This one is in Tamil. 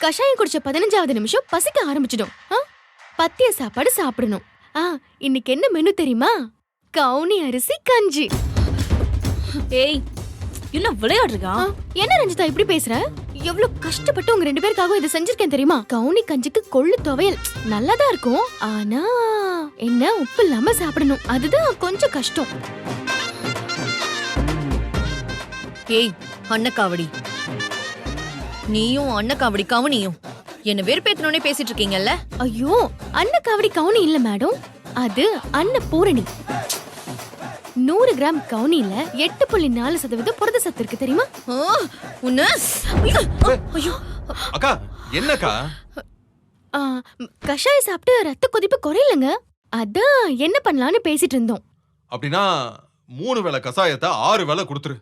கஷாயம் குடிச்ச 15வது நிமிஷம் பசிக்க ஆரம்பிச்சிடும். பத்திய சாப்பாடு சாப்பிடணும். இன்னைக்கு என்ன மெனு தெரியுமா? கவுனி அரிசி கஞ்சி. ஏய், என்ன விளையாடுறா? என்ன ரஞ்சிதா இப்படி பேசுற? எவ்வளவு கஷ்டப்பட்டு உங்க 2 பேருக்காகவும் இதை செஞ்சிருக்கேன் தெரியுமா? கவுனி கஞ்சிக்கு கொள்ளு துவையல் நல்லாதான் இருக்கும். ஆனா என்ன உப்பு இல்லாம சாப்பிடணும். அதுதான் கொஞ்சம் கஷ்டம். ஏய் அன்னக்காவடி, நீயும் அன்னக்காவடி கவுனியும் என்ன வெறுப்பேத்தனோனே பேசிட்டு இருக்கீங்கல்ல? ஐயோ, அன்னக்காவடி கவுனி இல்ல மேடம், அது அன்னபூரணி. 100 கிராம் கவுனில 8.4% புரத சத்து இருக்கு தெரியுமா? அக்கா என்னக்கா? கஷாய சாப்பிட்டு ரத்த கொதிப்பு குறையலங்க. அதான் என்ன பண்ணலாம்னு பேசிட்டு இருந்தோம். அப்படின்னா 3 வேளை கசாயத்தை 6 வேளை கொடுத்துரு.